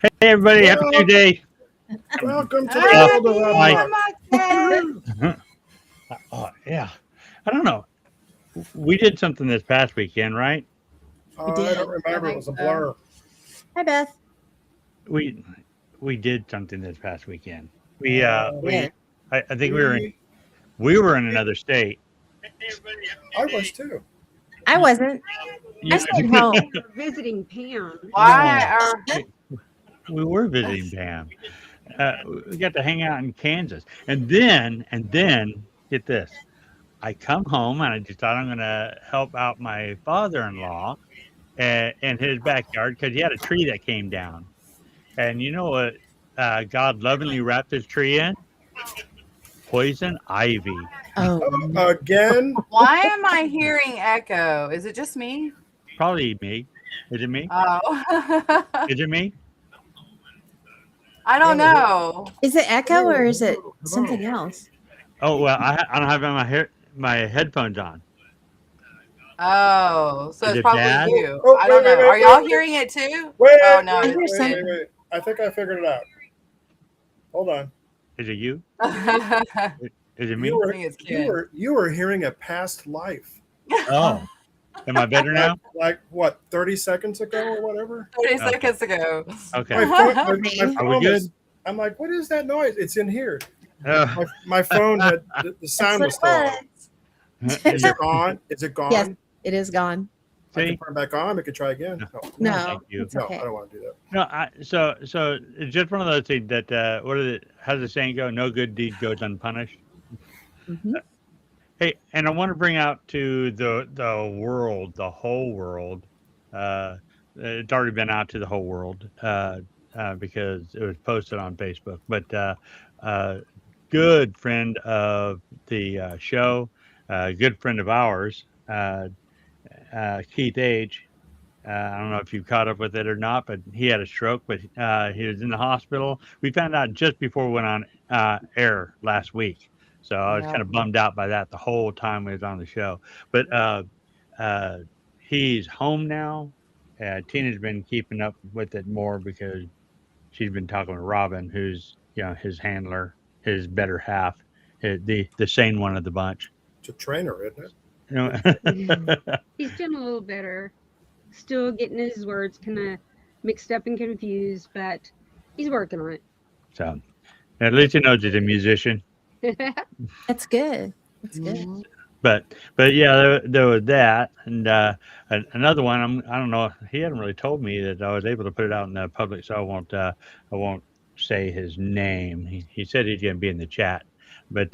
Hey, everybody, happy New Day. Welcome to the world of Hi. Oh, yeah. I don't know. We did something this past weekend, right? I don't remember. It was a blur. Hi, Beth. We did something this past weekend. Yeah. I think we were in another state. I was too. I wasn't. I stayed home. Visiting Pam. We were visiting Pam. We got to hang out in Kansas, and then get this. I come home and I just thought I'm going to help out my father-in-law in his backyard because he had a tree that came down. And you know what God lovingly wrapped his tree in? Poison ivy. Oh, Again? Why am I hearing echo? Is it just me? Probably me. Is it me? Oh. Is it me? I don't know. is it echo or is it something else? Oh, well, I don't have my headphones on. Oh, so Is it's it probably bad? you. Oh, I don't wait, know. wait, Are y'all wait. hearing it too? Wait, Oh, no. wait. I think I figured it out. Hold on. Is it you? I Is it me? think it's Ken. You were hearing a past life. Oh, am I better now? Like what, 30 seconds ago or whatever? 30 seconds ago. Okay. My phone Are we was- good? I'm like, what is that noise? It's in here. Uh, My phone had the sound was still on. Is it gone? Is it gone? Yes, it is gone. I See? can turn it back on. We could try again. No, thank you. it's No, okay. I don't want to do that. No, so it's just one of those things that how does the saying go? No good deed goes unpunished. Mhm. Hey, and I want to bring out to the world, the whole world. It's already been out to the whole world because it was posted on Facebook. But good friend of the show, good friend of ours, Keith H. I don't know if you caught up with it or not, but he had a stroke, but he was in the hospital. We found out just before we went on air last week. So I was Yeah. kind of bummed out by that the whole time we was on the show. But he's home now. Tina's been keeping up with it more because she's been talking with Robin, who's his handler, his better half, the sane one of the bunch. It's a trainer, isn't it? You know? He's doing a little better. Still getting his words kind of mixed up and confused, but he's working on it. So at least he knows he's a musician. That's good. That's good. Mhm. But yeah, there was that, and another one. I don't know. He hadn't really told me that I was able to put it out in the public, so I won't say his name. He said he's going to be in the chat, but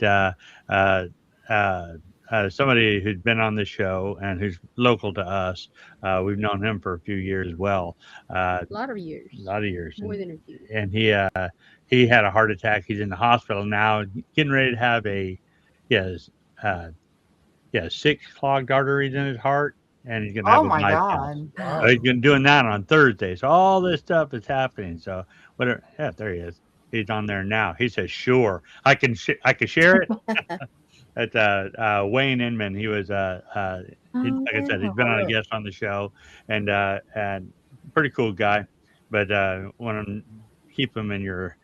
somebody who's been on the show and who's local to us. We've known him for a few years as well. A lot of years. More than a few. And he had a heart attack. He's in the hospital now, getting ready to have six clogged arteries in his heart, and he's gonna have Oh a my bypass. God. So he's been doing that on Thursday. So all this stuff is happening. So whatever. Yeah, there he is. He's on there now. He says, "Sure, I can share it." That's Wayne Inman. He was like I said, he's been on a guest on the show, and pretty cool guy. But want to keep him in your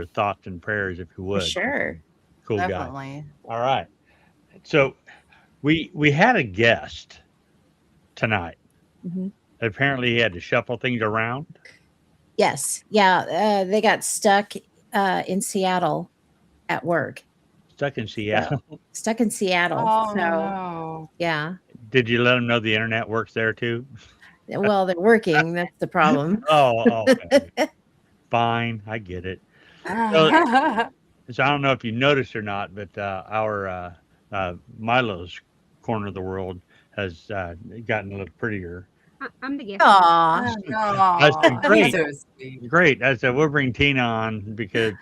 thoughts and prayers if you For would. sure. Cool guy. Definitely. All right. So we had a guest tonight. hmm Apparently, he had to shuffle things around. Yes. Yeah. They got stuck in Seattle at work. Stuck in Seattle. Stuck in Seattle. Oh, so no. yeah. Did you let him know the internet works there too? Well, they're working. That's the problem. Oh, okay. Fine, I get it. So I don't know if you noticed or not, but our Milo's corner of the world has gotten a little prettier. I'm the guest. Aw. That's great. He's so sweet. Great. I said we'll bring Tina on because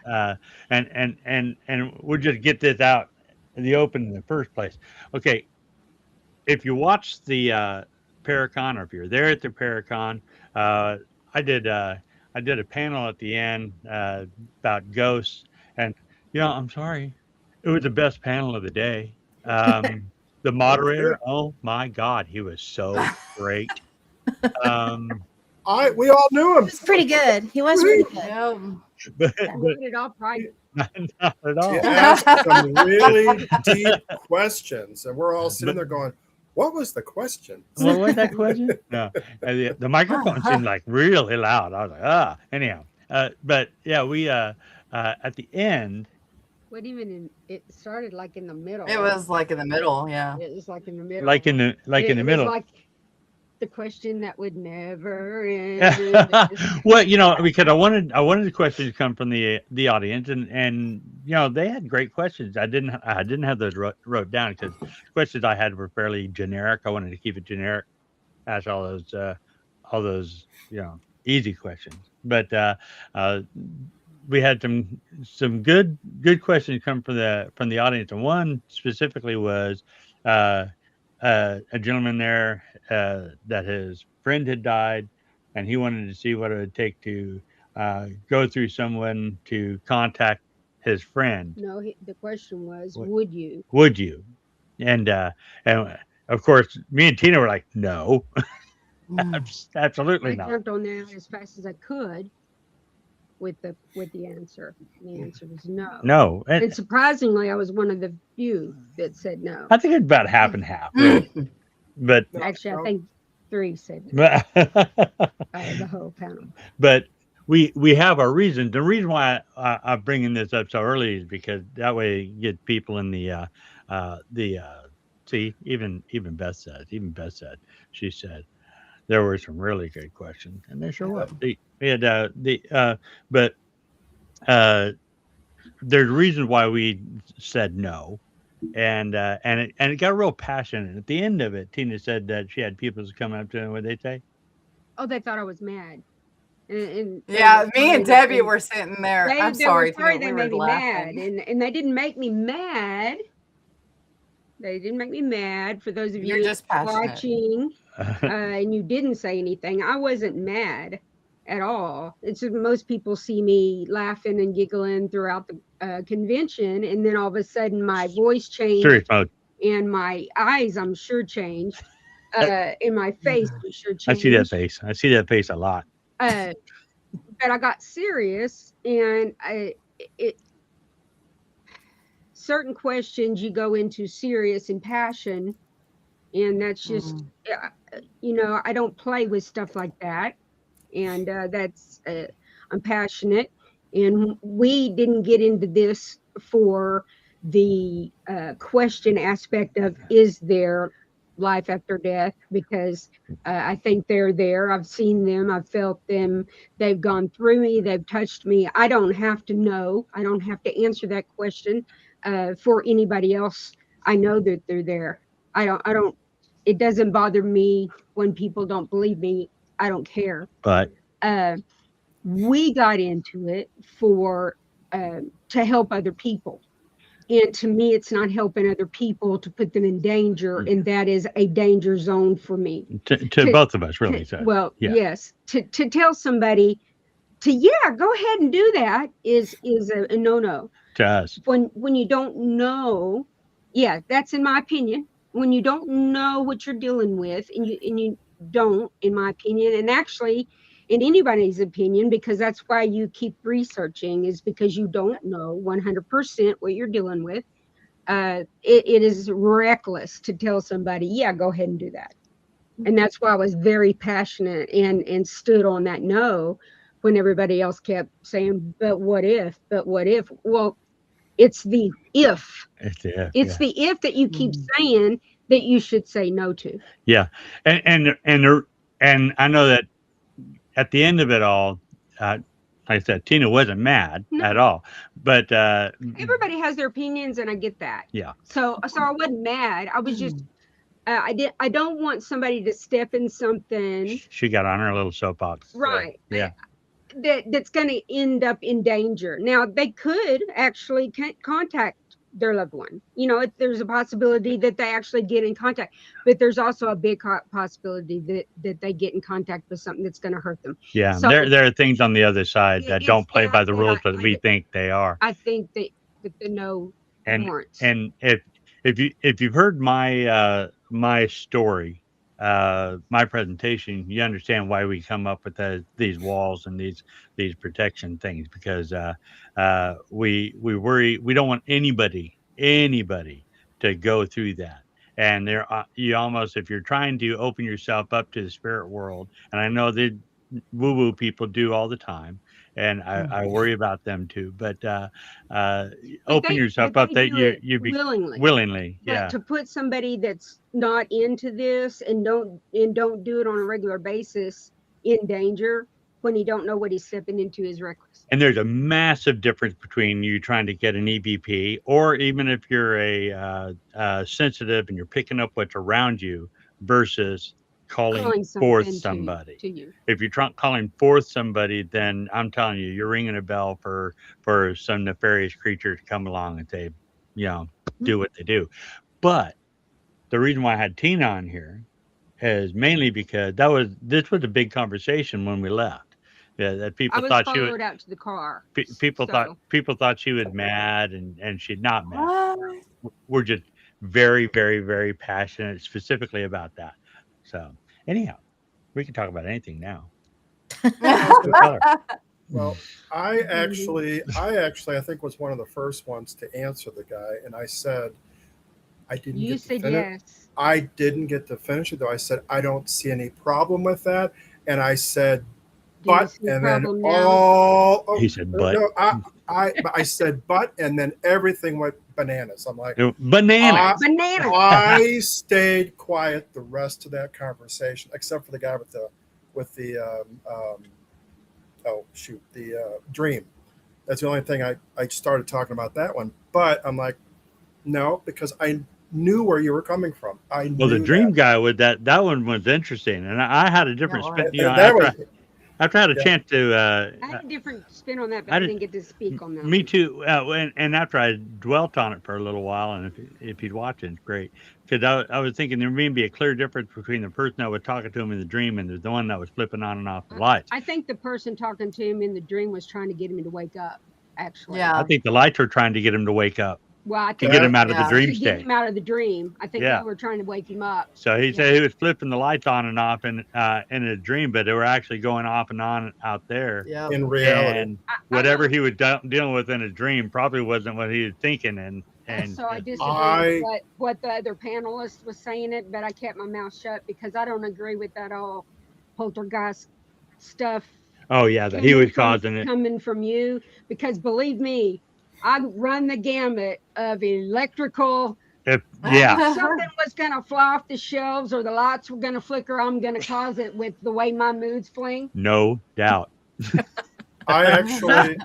and we'll just get this out in the open in the first place. Okay, if you watch the Paracon, or if you're there at the Paracon, I did a panel at the end about ghosts, and I'm sorry, it was the best panel of the day. The moderator, oh my God, he was so great. We all knew He him. was pretty good. He was pretty good. Yeah. but Not at all private. not at all. He asked some really deep questions, and we're all sitting there going, "What was the question?" What was that question? No, the microphone seemed like really loud. I was like, anyhow. But yeah, we at the end. What even it started like in the middle. It was like in the middle, yeah. It was like in the middle. Like in the It was middle. like the question that would never end. Well, because I wanted the questions to come from the audience, and they had great questions. I didn't have those wrote down because questions I had were fairly generic. I wanted to keep it generic. Ask all those easy questions, but we had some good questions come from the audience, and one specifically was a gentleman there that his friend had died, and he wanted to see what it would take to go through someone to contact his friend. No, the question was, would you? Would you? And of course, me and Tina were like, no, absolutely I not. jumped on there as fast as I could with the answer. The answer was no. No, And surprisingly, I was one of the few that said no. I think it's about half and half, really. But Actually, I think 3 said no the whole panel. But we have our reason. The reason why I'm bringing this up so early is because that way you get people in the see, even Beth said, she said there were some really good questions, and there sure was. We had but there's reasons why we said no, and it got real passionate. At the end of it, Tina said that she had people coming up to her. What they say? Oh, they thought I was mad. And yeah, me and Debbie were sitting there. I'm sorry, they made me mad, and they didn't make me mad. They didn't make me mad. For those of you just watching, and you didn't say anything, I wasn't mad at all. It's just most people see me laughing and giggling throughout the convention, and then all of a sudden my voice changed, and my eyes, I'm sure, changed. In my face, I'm sure changed. I see that face a lot. But I got serious, and certain questions you go into serious and passion, and that's just I don't play with stuff like that, and that's I'm passionate, and we didn't get into this for the question aspect of is there life after death, because I think they're there. I've seen them, I've felt them, they've gone through me, they've touched me. I don't have to know, I don't have to answer that question for anybody else. I know that they're there. I don't it doesn't bother me when people don't believe me. I don't care. But we got into it for to help other people. And to me, it's not helping other people to put them in danger. And that is a danger zone for me. To both of us, really. Well, yeah. Yes. To tell somebody to, go ahead and do that is a no-no. To us. When you don't know, that's in my opinion. When you don't know what you're dealing with, and you don't, in my opinion, and actually in anybody's opinion, because that's why you keep researching, is because you don't know 100% what you're dealing with. It is reckless to tell somebody, go ahead and do that. And that's why I was very passionate and stood on that no, when everybody else kept saying, but what if? Well, it's the if. It's the if that you keep saying that you should say no to. Yeah. And I know that at the end of it all, like I said, Tina wasn't mad at all, but everybody has their opinions, and I get that. Yeah. So I wasn't mad. I was just, I don't want somebody to step in something. She got on her little soapbox. Right. Yeah. That's going to end up in danger. Now, they could actually contact their loved one. There's a possibility that they actually get in contact, but there's also a big possibility that they get in contact with something that's going to hurt them. Yeah, so, there are things on the other side that don't play by the rules, but we think they are. I think that the no warrants. And if you've heard my my story my presentation, you understand why we come up with these walls and these protection things, because we worry, we don't want anybody to go through that. And you almost, if you're trying to open yourself up to the spirit world, and I know that woo woo people do all the time, and I worry about them too, but open yourself up that you be willingly, But yeah. to put somebody that's not into this and don't do it on a regular basis in danger when he don't know what he's stepping into is reckless. And there's a massive difference between you trying to get an EVP, or even if you're a sensitive and you're picking up what's around you, versus calling forth somebody. To you. If you're calling forth somebody, then I'm telling you, you're ringing a bell for some nefarious creature to come along and say, do what they do. But the reason why I had Tina on here is mainly because this was a big conversation when we left. Yeah, that people thought she would out to the car. People thought she was mad, and she's not mad. We're just very, very, very passionate specifically about that. So anyhow, we can talk about anything now. Well, I actually I think was one of the first ones to answer the guy, and I said I didn't. You said yes. I didn't get to finish it though. I said I don't see any problem with that, and I said, but, and then he said, but no, I said, but, and then everything went bananas. I'm like, bananas. I stayed quiet the rest of that conversation, except for the guy with the dream. That's the only thing I started talking about that one. But I'm like, no, because I knew where you were coming from. The dream guy with that one was interesting, and I had a different spin. After I had a chance to, I had a different spin on that, but I didn't get to speak on that. Me too. And after I dwelt on it for a little while, and if you'd watch it, it's great, because I was thinking there may be a clear difference between the person that was talking to him in the dream and the one that was flipping on and off the lights. I think the person talking to him in the dream was trying to get him to wake up. Actually, yeah. I think the lights were trying to get him to wake up. Well, I think to get him out of the dream state. Get him out of the dream. I think they were trying to wake him up. So he said he was flipping the lights on and off in a dream, but they were actually going off and on out there. Yeah. In reality. And whatever he was dealing with in a dream probably wasn't what he was thinking. And so I disagree with what the other panelist was saying it, but I kept my mouth shut because I don't agree with that all poltergeist stuff. Oh yeah, that he was causing it coming from you, because believe me, I run the gamut of electrical. If something was going to fly off the shelves or the lights were going to flicker, I'm going to cause it with the way my moods fling. No doubt. I actually,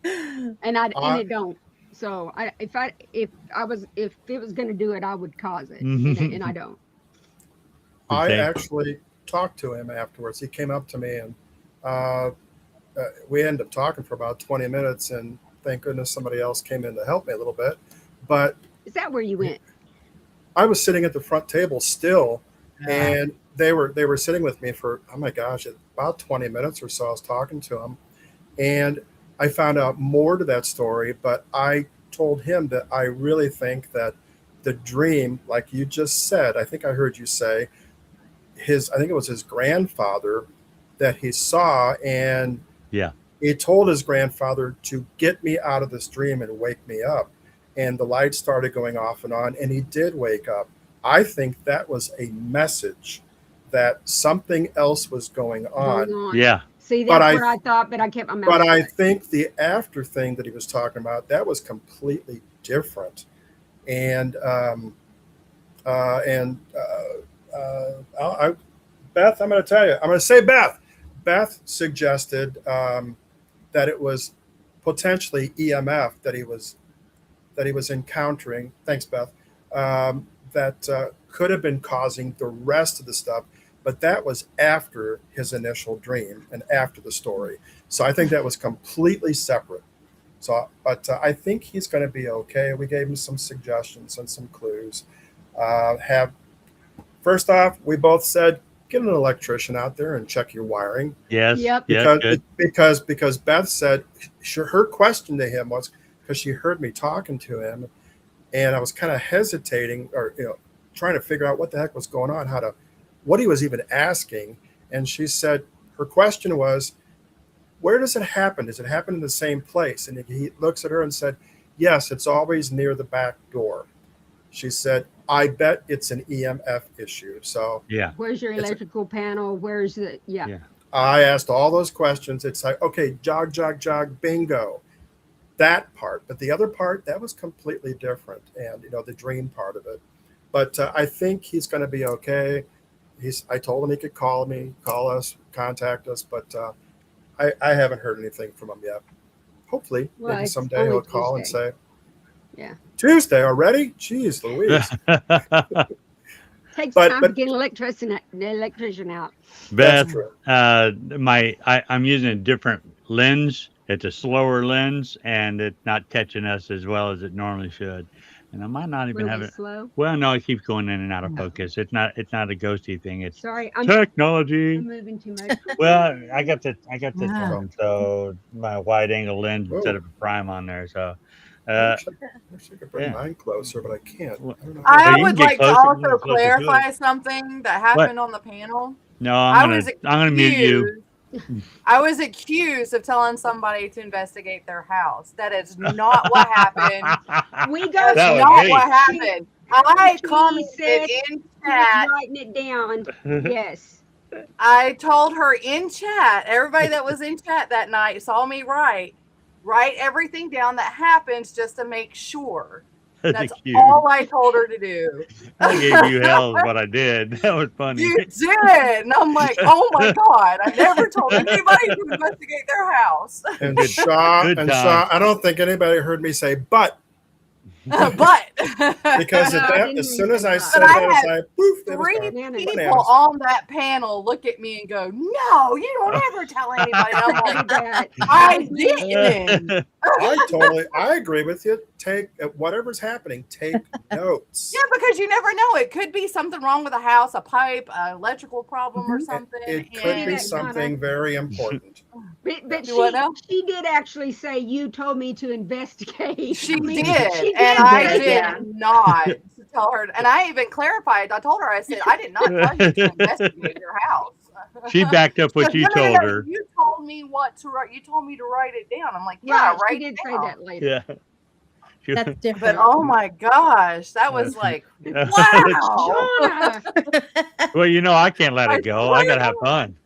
and it don't. So if it was going to do it, I would cause it, and I don't. I actually talked to him afterwards. He came up to me and we ended up talking for about 20 minutes, and thank goodness somebody else came in to help me a little bit. But is that where you went? I was sitting at the front table still, and they were sitting with me for, oh my gosh, about 20 minutes or so. I was talking to them, and I found out more to that story, but I told him that I really think that the dream, like you just said, I think I heard you say, I think it was his grandfather that he saw, and he told his grandfather to get me out of this dream and wake me up. And the lights started going off and on, and he did wake up. I think that was a message that something else was going on. Yeah. See, that's what I thought, but I kept my mouth shut. But I think the after thing that he was talking about, that was completely different. And Beth, I'm going to tell you. I'm going to say Beth. Beth suggested that it was potentially EMF that he was encountering. Thanks, Beth. That could have been causing the rest of the stuff, but that was after his initial dream and after the story. So I think that was completely separate. So, but I think he's going to be okay. We gave him some suggestions and some clues. First off, we both said, get an electrician out there and check your wiring. Yes. Yep. Because Beth said her question to him was, because she heard me talking to him, and I was kind of hesitating or trying to figure out what the heck was going on, what he was even asking. And she said her question was, where does it happen? Does it happen in the same place? And he looks at her and said, yes, it's always near the back door. She said, I bet it's an EMF issue. So Yeah. Where's your electrical panel? Where's the Yeah. I asked all those questions. It's like, okay, jog, jog, jog, bingo. That part. But the other part, that was completely different. And, the dream part of it. But I think he's going to be okay. I told him he could call us, contact us. But I haven't heard anything from him yet. Hopefully, Well, maybe it's someday only he'll call and Tuesday. say, Yeah. Tuesday already? Jeez Louise. Takes But- time to get an electrician out. Beth, That's true. I'm using a different lens. It's a slower lens, and it's not catching us as well as it normally should. And I might not even Little have bit it. slow. Well, no, it keeps going in and out of No. focus. It's not a ghosty thing. It's Sorry, I'm technology. moving too much. Well, I got this Yeah. one, so my wide angle lens Whoa. instead of a prime on there. So, I wish I could bring yeah. mine closer, but I can't. Well, I don't know. Well, I you would can get like to closer, you can also get closer to it. clarify something that happened on the panel. no, I I'm was gonna mute you. I was accused of telling somebody to investigate their house. That is not what happened. We go That's That was not me. what happened. I She commented said in she was chat. writing it down. Yes. I told her in chat, everybody that was in chat that night saw me write everything down that happens just to make sure. That's Cute. all I told her to do. I gave you hell is what I did. That was funny. You did. And I'm like, oh my God, I never told anybody to investigate their house. And Shaw, good and time. Shaw, I don't think anybody heard me say, but, But because No, I as didn't soon as I mean said that. that, But I it's had like, poof, it was three gone. Bananas. people Bananas. on that panel look at me and go, no, you don't ever tell anybody. And I'm I like, did that. I didn't. I agree with you. Take whatever's happening, take notes. Yeah, because you never know. It could be something wrong with a house, a pipe, an electrical problem or Mhm. something. It could be Yeah. something very important. But You what now? she did actually say you told me to investigate. She I mean, did, she did and I say did that. not to tell her. And I even clarified. I told her, I said, I did not tell you to investigate your house. She backed up what She you goes, "No, no, told no, her. You told me what to write. You told me to write it down. I'm like, yeah, Right, she write did it say down. that later. Yeah. She- That's But different. oh my gosh, that was like, wow. Shauna, Well, I can't let it go. I gotta have fun.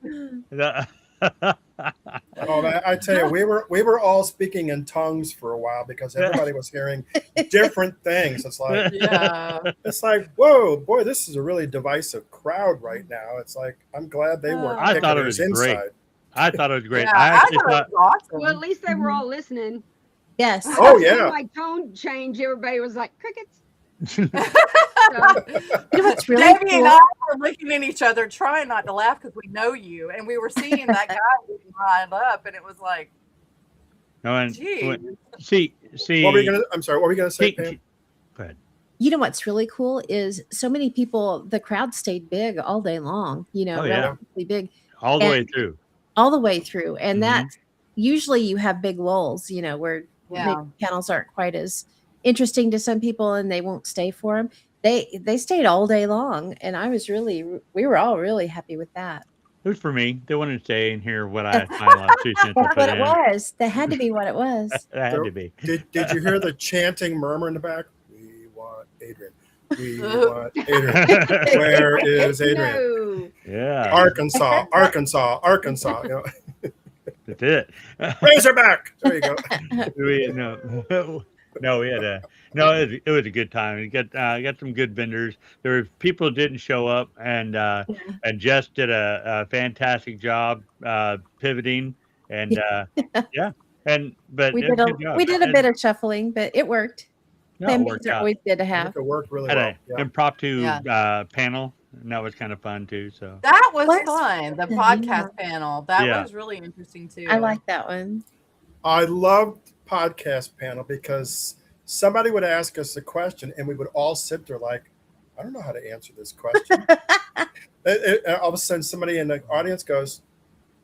Oh, I tell you, we were all speaking in tongues for a while because everybody was hearing different things. Yeah. It's like, whoa, boy, this is a really divisive crowd right now. It's like, I'm glad they weren't I kicking thought it us was great. inside. I thought it was great. Yeah, I I actually thought thought it was awesome. well, at least they were all listening. Yes. Oh, yeah. My tone changed. Everybody was like crickets. So, You know what's really Debbie and cool? I were looking at each other, trying not to laugh because we know you, and we were seeing that guy getting lined up, and it was like, no, and gee. see. What were you gonna? I'm sorry. What were you gonna say, Pam? Go ahead. You know what's really cool is so many people, the crowd stayed big all day long, Oh, yeah. relatively big All the And- way through. all the way through. And Mhm. that's usually you have big lulls, where Yeah. maybe panels aren't quite as interesting to some people and they won't stay for them. They stayed all day long. And we were all really happy with that. It was for me. They wanted to stay and hear what I my last 2 cents That's put what it in. was. That had to be what it was. It had to be. Did you hear the chanting murmur in the back? We want Adrian. We want Adrian. Where is Adrian? no. Yeah. Arkansas, Arkansas, Arkansas. That's it. Razorback. There you go. No, we had it was a good time. We got some good vendors. There were people who didn't show up, and Jess did a fantastic job pivoting, and but We it was did a good job. we did a bit of shuffling, but it worked. No, Plan it beats worked are out. always good to I have. think it worked really Had well. an Yeah. impromptu Yeah. panel, and that was kind of fun too. So That was What? fun. The Yeah. podcast panel. That Yeah. was really interesting too. I like that one. I loved podcast panel because somebody would ask us a question and we would all sit there like, I don't know how to answer this question. All of a sudden somebody in the audience goes,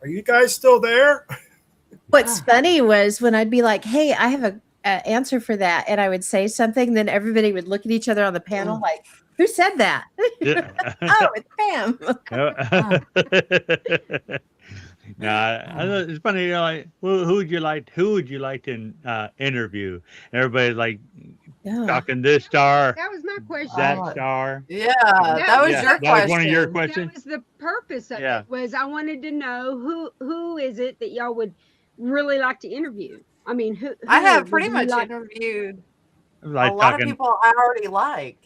are you guys still there? What's funny was when I'd be like, hey, I have a answer for that. And I would say something, then everybody would look at each other on the panel like, Who said that? Yeah. Oh, it's Pam. No, it's funny. You know, like who would you like? Who would you like to interview? Everybody's like Yeah. talking this star, That was my question. that Oh, star. Yeah, that was Yeah, your that was one of your question. questions. That was the purpose of Yeah. it. Was I wanted to know who is it that y'all would really like to interview? I mean, who I have would pretty you much like? interviewed Like a lot talking, of people I already like.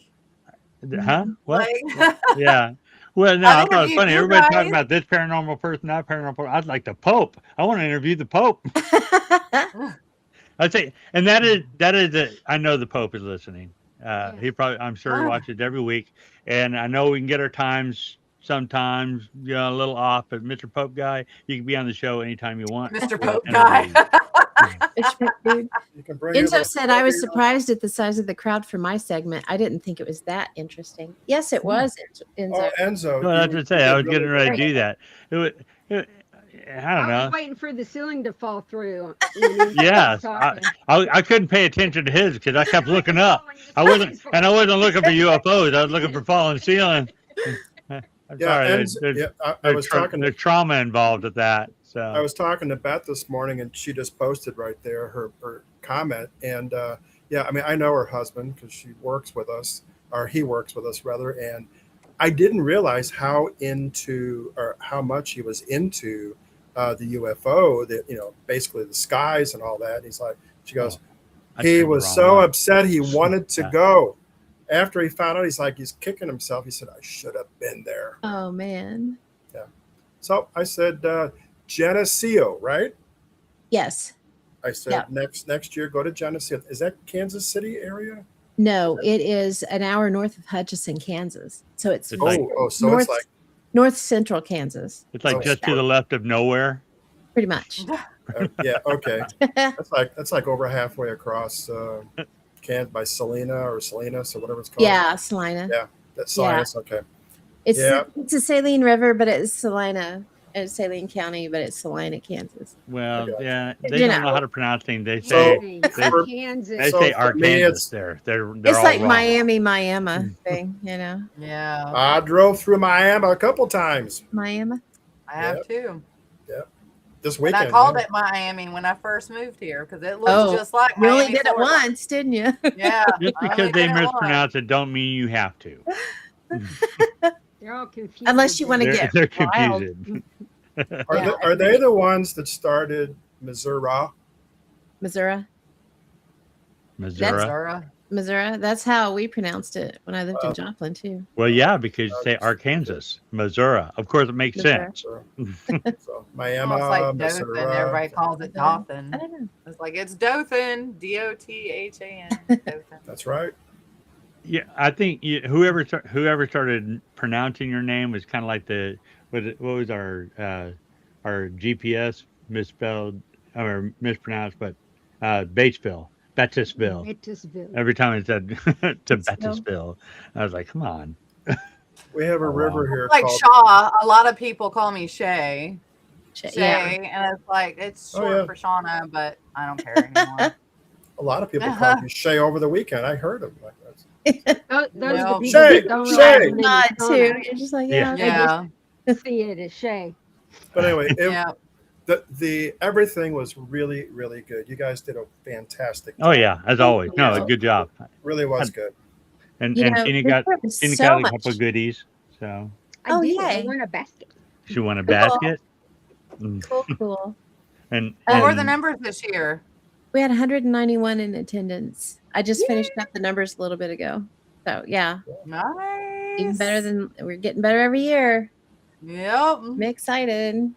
huh? What? Like, Yeah. Well, no, I've I thought it was interviewed funny. you Everybody's talking guys. about this paranormal person, that paranormal person. I'd like the Pope. I want to interview the Pope. I'd say, and that is I know the Pope is listening. He probably, I'm sure he watches every week, and I know we can get our times sometimes, you know, a little off. But Mr. Pope guy, you can be on the show anytime you want. Mr. We'll Pope guy. interview Dude. You can bring your Enzo little said, I was baby on. surprised at the size of the crowd for my segment. I didn't think it was that interesting. Yes, it was, Enzo. Oh, Enzo. Well, that's you what I say. I did was getting really ready to good. do that. I don't I know. was waiting for the ceiling to fall through. when he was Yes, talking. I couldn't pay attention to his because I kept looking up. I wasn't looking for UFOs. I was looking for falling ceiling. I'm Yeah, sorry. Enzo, yeah. I was talking. There's trauma involved with that. So I was talking to Beth this morning, and she just posted right there her comment. And yeah, I mean, I know her husband because she works with us, or he works with us rather. And I didn't realize how into or how much he was into the UFO, basically the skies and all that. He's like, she goes, I he turned the was wrong so way. upset he wanted to Yeah. go. After he found out, he's like, he's kicking himself. He said, I should have been there. Oh, man. So I said, Geneseo, right? Yes. I said, next year, go to Geneseo. Is that Kansas City area? No, it is an hour north of Hutchinson, Kansas. So it's It's like- So north, it's like, north central Kansas, It's like Oh, just to the left of nowhere. pretty much. yeah, okay. That's like over halfway across by Salina or Salinas or whatever it's called. Yeah, Salina. Yeah, that's Salinas. Okay. It's Yeah. it's a saline river, but it's Salina. It's Saline County, but it's Salina, Kansas. Well, Okay. yeah, they You don't know. know how to pronounce things. They So- say for- Kansas. they so say for me, Arkansas. it's- They're It's all like wrong. Miami thing, you know. yeah, I drove through Miami a couple times Miami. I have too. this And weekend. I called yeah. it Miami when I first moved here because it looks Oh, just like You only Miami, did it Florida. once, didn't you? Yeah, Just I because only they did it once. mispronounce it, don't mean you have to. They're all confused. Unless you want to They're, get they're wild. confused. Are they the ones that started Missouri? Missouri. Missouri. Missouri. That's how we pronounced it when I lived in Joplin too. Well, yeah, because you say Arkansas, Missouri. Of course, it makes Missouri. sense. So Miami, Well, it's like Missouri. Dothan. Everybody calls it Dothan. I don't know. It's like it's Dothan. Dothan. Dothan. That's right. Yeah, I think whoever started pronouncing your name was kind of like what was our GPS misspelled or mispronounced, but Batesville. Batesville. Every time it said to Batesville. Batesville, I was like, come on. We have a Oh, river wow. here Like called. Shaw. A lot of people call me Shay. Shay, Yeah. and it's like it's Oh, short yeah. for Shauna, but I don't care anymore. A lot of people called me Shay over the weekend. I heard them. Like that. Those Well, are the people Shay, that don't Shay. realize the Nod name too. Shauna. You're just like, Yeah. yeah. Yeah, See it as Shay. But anyway, yeah. the everything was really, really good. You guys did a fantastic job. Oh yeah, as always. No, you. good job. Really was good. And You know, Tina this got was Tina so got a much. couple of goodies. So I Oh, did. I yay. won a basket. she won a Cool. basket. Cool. And What were the and- numbers this year? We had 191 in attendance. I just finished up the numbers a little bit ago. So yeah, Nice. even better than we're getting better every year. Yep. I'm excited.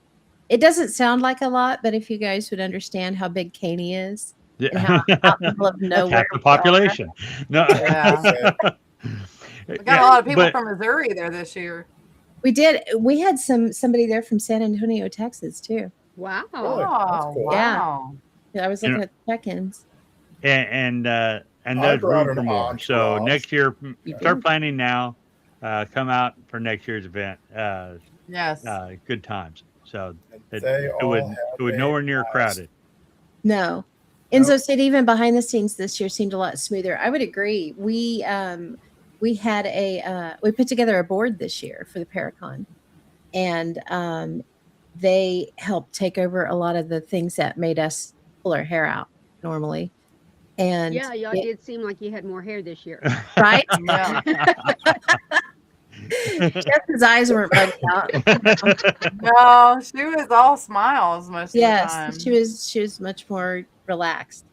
It doesn't sound like a lot, but if you guys would understand how big Caney is and how out in the middle of That's nowhere half the we are. population. No. Yeah. We got a lot of people from Missouri there this year. We did. We had somebody there from San Antonio, Texas, too. Wow. Really? That's Oh, cool. wow. I was looking at the check-ins. and I there's brought room for an more. So entourage. next year, You start do. planning now. Come out for next year's event. Yes. Good times. So it They all would have it would a nowhere near blast. crowded. No. Enzo said even behind the scenes this year seemed a lot smoother. I would agree. We we had we put together a board this year for the Paracon, and they helped take over a lot of the things that made us pull our hair out normally. And Yeah, y'all did seem like you had more hair this year. right? Yeah. Jess's eyes weren't bugged out. No, she was all smiles most of the time. Yes, she was much more relaxed.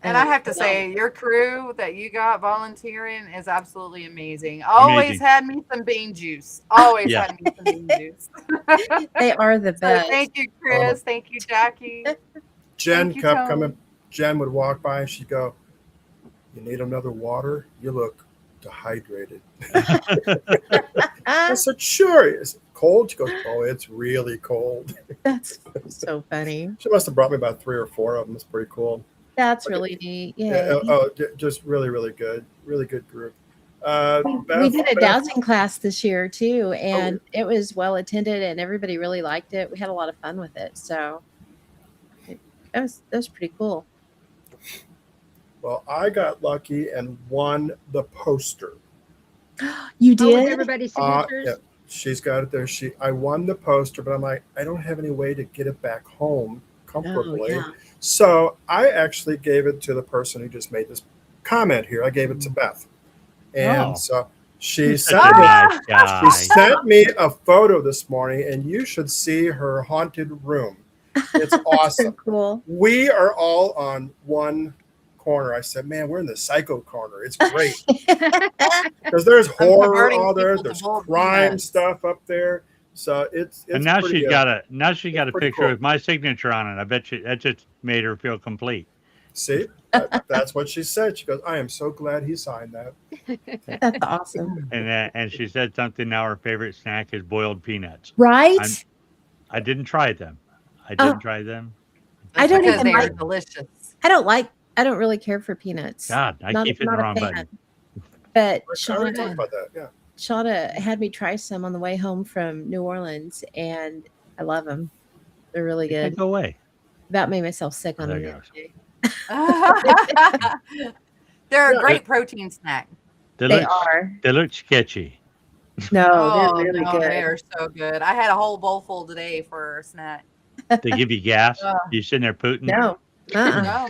And I have to say, your crew that you got volunteering is absolutely amazing. Always had me some bean juice. Always had me some bean juice. They are the best. So thank you, Chris. Thank you, Jackie. Jen kept coming. Jen would walk by and she'd go, "You need another water? You look dehydrated." I said, "Sure." Is it cold? She goes, "Oh, it's really cold." That's so funny. She must have brought me about 3 or 4 of them. It's pretty cool. That's really neat. Yeah. Just really, really good. Really good group. We did a dowsing class this year too, and it was well attended, and everybody really liked it. We had a lot of fun with it, so that was pretty cool. Well, I got lucky and won the poster. You did? With everybody's signatures? Yeah, she's got it there. I won the poster, but I'm like, I don't have any way to get it back home comfortably. So I actually gave it to the person who just made this comment here. I gave it to Beth. And so she sent me a photo this morning, and you should see her haunted room. It's awesome. So cool. We are all on one corner. I said, "Man, we're in the psycho corner. It's great." Because there's horror all there. There's crime stuff up there. So it's and now she's got a picture cool. with my signature on it. I bet you that just made her feel complete. See, that's what she said. She goes, "I am so glad he signed that." That's awesome. And she said something. Now her favorite snack is boiled peanuts. Right? I didn't try them. I don't even think they're delicious. I don't really care for peanuts. God, I keep hitting the wrong button. But Shauna had me try some on the way home from New Orleans, and I love them. They're really good. Go away. About made myself sick on them the other day. They're a great protein snack. They are. They look sketchy. No, they're really good. They are so good. I had a whole bowl full today for a snack. They give you gas. You sitting there pooting? No. No.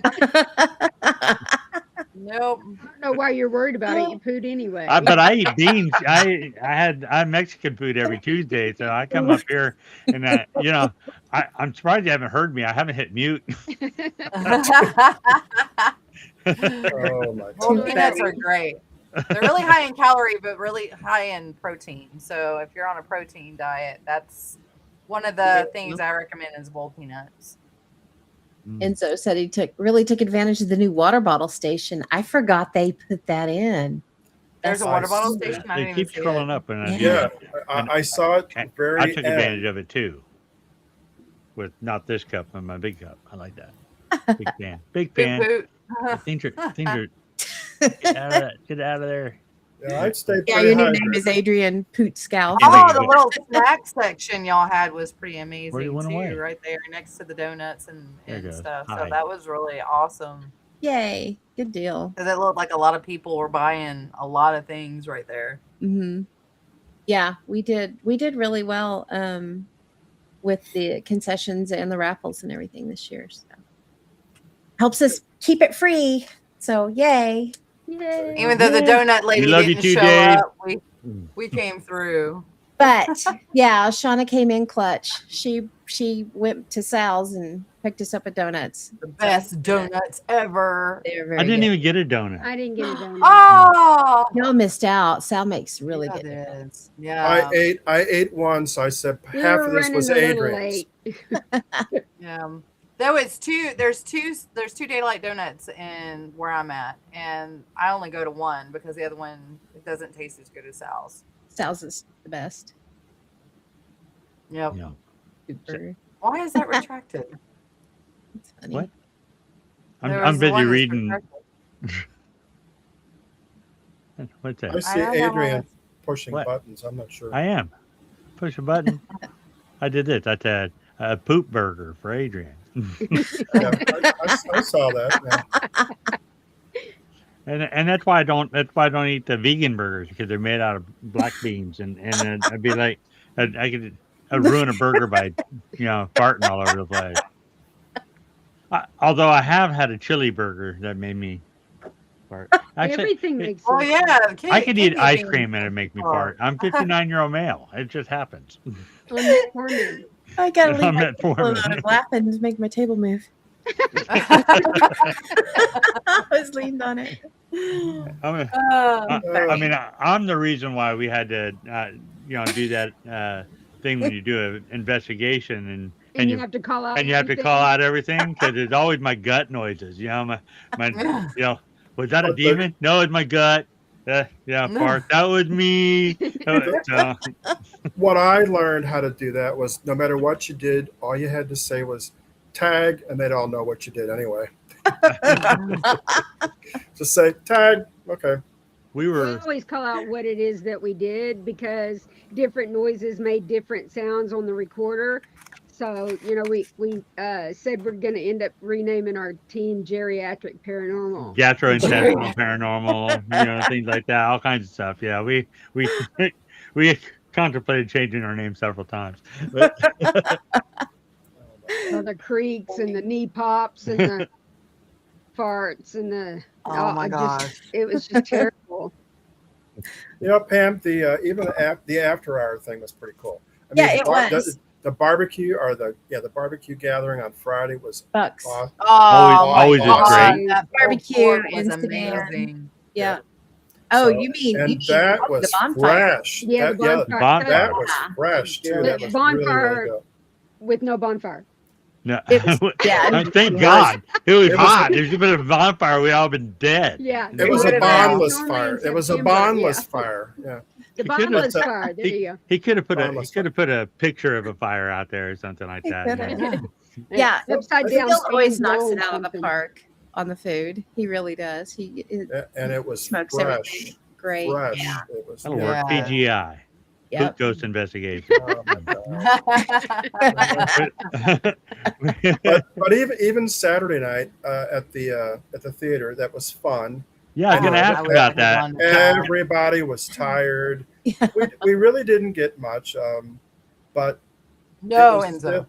Nope. I don't know why you're worried about it. You poot anyway. But I eat beans. I had Mexican food every Tuesday, so I come up here and I'm surprised you haven't heard me. I haven't hit mute. Oh my God. Peanuts are great. They're really high in calorie, but really high in protein. So if you're on a protein diet, that's one of the things I recommend is boiled peanuts. Enzo said he really took advantage of the new water bottle station. I forgot they put that in. There's a water bottle station. They keep scrolling up, and I saw it. I took advantage of it too. With not this cup, but my big cup. I like that. Big fan. Big fan. Things are get out of there. Yeah, I'd stay. Yeah, your new name is Adrian Poot Scout. Oh, the little snack section y'all had was pretty amazing too, right there next to the donuts and stuff. So that was really awesome. Yay, good deal. Because it looked like a lot of people were buying a lot of things right there. Mm-hmm. Yeah, we did really well with the concessions and the raffles and everything this year. So helps us keep it free. So yay. Yay. Even though the donut lady didn't show up, we came through. But yeah, Shauna came in clutch. She went to Sal's and picked us up a donuts. The best donuts ever. I didn't even get a donut. I didn't get a donut. Oh, y'all missed out. Sal makes really good donuts. Yeah, I ate one, so I said half of this was Adrian's. Yeah. There's two Daylight Donuts in where I'm at, and I only go to one because the other one it doesn't taste as good as Sal's. Sal's is the best. Yep. Yeah. Super. Why is that retracted? It's funny. What? I'm busy reading. What's that? I see Adrian pushing buttons. I'm not sure. I am. Push a button. I did this. I had a poop burger for Adrian. I saw that. Yeah. And that's why I don't eat the vegan burgers, because they're made out of black beans, and then I'd be like, I'd ruin a burger by farting all over the place. Although I have had a chili burger that made me fart. Actually, Everything makes Oh sense. yeah, I could eat ice kidney cream and it make me fart. I'm 59-year-old male. It just happens. Unfortunate. I gotta leave I'm my at table alone. Foreman. I'm laughing to make my table move. I was leaned on it. I mean, I'm the reason why we had to, do that thing when you do an investigation, And you have to call out. and you have to call out everything, because it's always my gut noises. Was that a But the- demon? No, it's my gut. Fart. That was me. So, What I learned how to do that was no matter what you did, all you had to say was tag, and they'd all know what you did anyway. Just say tag. Okay. we We were. always call out what it is that we did, because different noises made different sounds on the recorder. So, we said we're going to end up renaming our team Geriatric Paranormal. Gastrointestinal paranormal, things like that, all kinds of stuff. Yeah, we contemplated changing our name several times. But So the creaks and the knee pops and the farts and the Oh my gosh. it was just terrible. Pam, even the after hour thing was pretty cool. Yeah, it was. The barbecue or the barbecue gathering on Friday was Bucks. awesome. Always my is God. great. That Barbecue pork was in Sedan. amazing. Yeah. Oh, So- you mean and that was the bonfire? fresh. Yeah, the bonfire. bonfire. That was Yeah. fresh too. Yeah. That was Bonfire. really good. With no bonfire. No, It was- yeah, thank it was- God. It was it was- hot. If there's been a bonfire, we all been dead. Yeah. It was a What about- bondless Normally in fire. It was a September, bondless yeah. fire. Yeah. The He could've- bondless fire. There you go. He could have Bondless put a picture of a fire out there or something like that. could've. Yeah, Upside Bill down. always stand knocks it roll out of the something. park on the food. He really does. He And it was smokes fresh. everything great. Fresh. Yeah. It was. That'll yeah. work. PGI. Yep. Ghost investigation. Oh my God. But even Saturday night at the theater, that was fun. Yeah, I was gonna ask about that. Everybody was tired. We really didn't get much, but No, it was Enzo.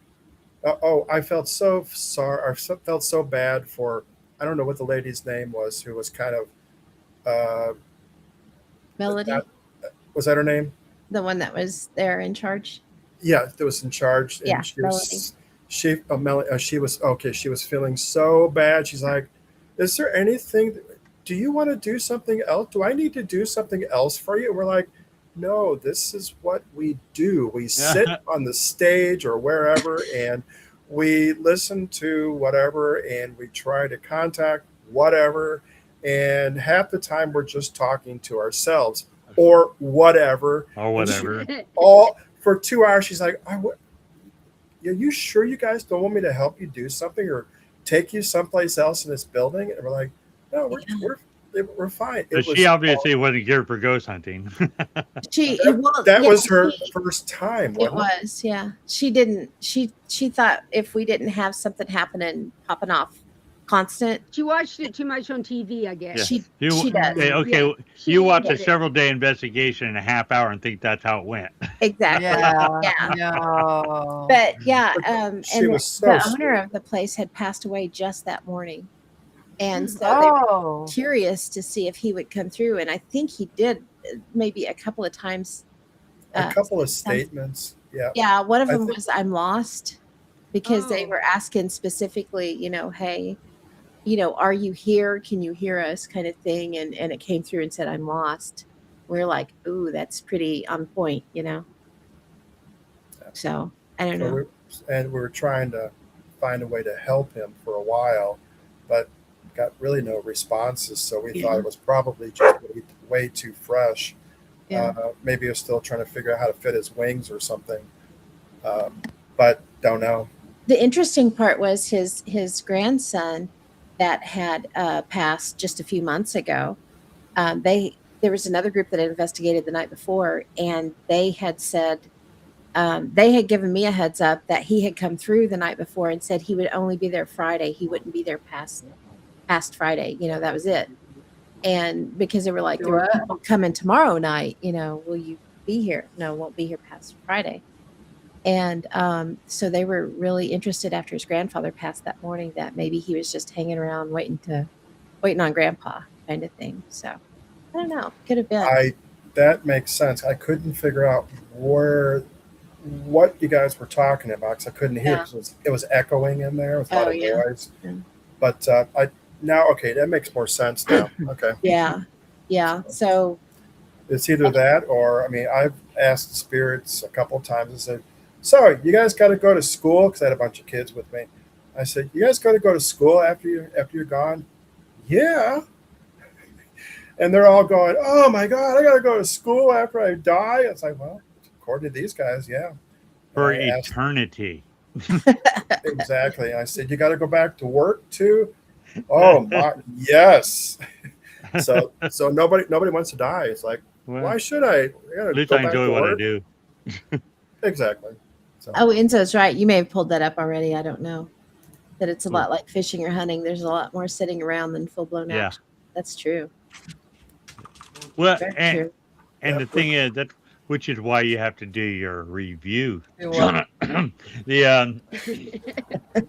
still- I felt so sorry. I felt so bad for. I don't know what the lady's name was, who was kind of. Melody, Was that her name? the one that was there in charge. Yeah, that was in charge. And Yeah, she was, she was okay. She was feeling so bad. She's like, "Is there anything? Do you want to do something else? Do I need to do something else for you?" And we're like, "No, this is what we do. We sit on the stage or wherever, and we listen to whatever, and we try to contact whatever. And half the time, we're just talking to ourselves or whatever." Or whatever. All for 2 hours, she's like, "Are you sure you guys don't want me to help you do something or take you someplace else in this building?" And we're like, "No, we're fine." But she obviously wasn't geared for ghost hunting. That was her first time. It wasn't it? was, yeah. She didn't. She thought if we didn't have something happening, popping off, constant. She watched it too much on TV, I guess. She You- does. Okay, Yeah, she you watch a did it. several day investigation in a half hour and think that's how it went. Exactly. Yeah. Yeah. No. But yeah, She and was so the sweet. owner of the place had passed away just that morning, and so they were Oh. curious to see if he would come through, and I think he did, maybe a couple of times. A couple of statements. Yeah. Yeah, one of I them think- was "I'm lost," because they Oh. were asking specifically, hey, are you here? Can you hear us? Kind of thing, and it came through and said "I'm lost." We're like, "Ooh, that's pretty on point," So I don't know. We were trying to find a way to help him for a while, but got really no responses. So we thought it was probably just way too fresh. Yeah. Maybe he was still trying to figure out how to fit his wings or something, but don't know. The interesting part was his grandson that had passed just a few months ago. There was another group that had investigated the night before, and they had said they had given me a heads up that he had come through the night before and said he would only be there Friday. He wouldn't be there past Friday. That was it. And because they were like, Do there are what? people coming tomorrow night, will you be here? No, won't be here past Friday. And so they were really interested after his grandfather passed that morning that maybe he was just hanging around waiting on grandpa kind of thing. So I don't know. Could have been. That makes sense. I couldn't figure out what you guys were talking about because I couldn't hear Yeah. because it was echoing in there. It was a lot Oh, of yeah. noise. Yeah. But okay, that makes more sense now. Okay. Yeah. Yeah. So It's either that or, I've asked the spirits a couple of times and said, so you guys got to go to school? Because I had a bunch of kids with me. I said, you guys got to go to school after you're gone? Yeah. And they're all going, oh my God, I got to go to school after I die. It's like, well, according to these guys, yeah. For And I asked- eternity. Exactly. I said, you got to go back to work too? Oh my, yes. So nobody wants to die. It's like, Well, why should I? at least I enjoy what I do. Exactly. So, Enzo's right. You may have pulled that up already. I don't know. That it's a lot like fishing or hunting. There's a lot more sitting around than full blown Yeah. action. That's true. Well, Very and true. the thing is which is why you have to do your review. Do what? The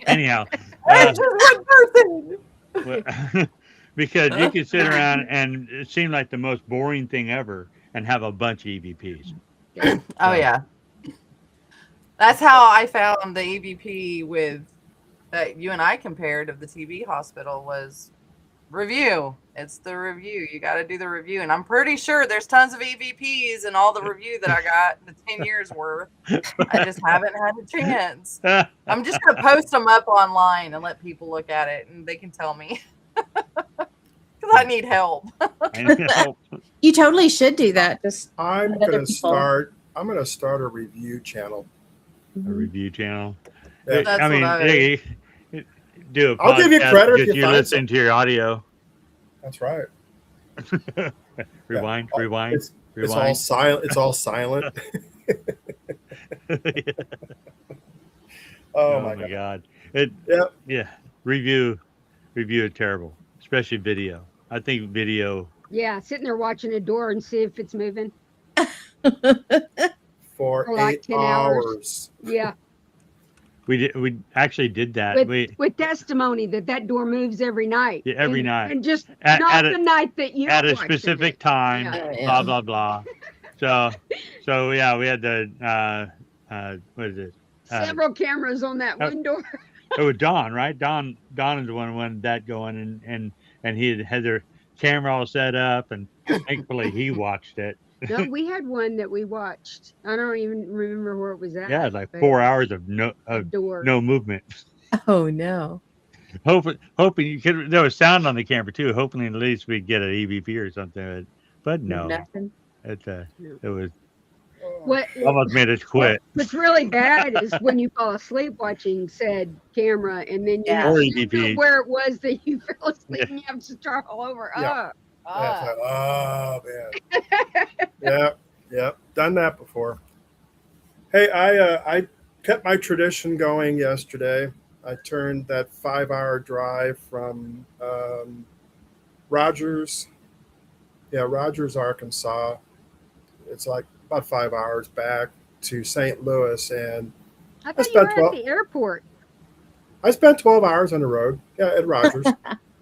anyhow, It's just one person. well, because you can sit around and it seemed like the most boring thing ever and have a bunch of EVPs. Oh yeah, that's how I found the EVP with that you and I compared of the TB hospital was review. It's the review. You got to do the review, and I'm pretty sure there's tons of EVPs in all the review that I got, the 10 years worth. I just haven't had a chance. I'm just gonna post them up online and let people look at it, and they can tell me because I need help. I know. You totally should do that. Just I'm Other going to people. start a review channel. A review channel. Yeah. That's I mean, what I- hey, do a I'll give you podcast credit if because you you find listen to your audio. That's right. Rewind. It's all Rewind. silent. It's all silent. Oh my God. Yep. Yeah. Review is terrible, especially video. I think video. Yeah, sitting there watching a door and see if it's moving. For like 8 10 hours. hours. Yeah, We actually did that. with testimony that door moves every night. Yeah, every And- night. and just At- not at the a- night that you at a watched specific it. time. Yeah. Blah blah blah. So yeah, we had the what is it? Several cameras on that one door. It was Don, right? Don is the one who wanted that going, and he had their camera all set up, and thankfully he watched it. No, we had one that we watched. I don't even remember where it was at. Yeah, like but 4 hours of no door. movement. oh no. Hoping you could. There was sound on the camera too. Hoping at least we'd get an EVP or something, but no, Nothing. it was What almost made us quit. What's really bad is when you fall asleep watching said camera, and then you Yeah. Or you know EVP. where it was that you fell asleep, and you have to start all over. Yeah. Ah. Oh man. Yep. Done that before. Hey, I kept my tradition going yesterday. I turned that 5-hour drive from Rogers, Arkansas. It's like about 5 hours back to St. Louis, and I thought you spent were 12 at the airport. I spent 12 hours on the road. Yeah, at Rogers.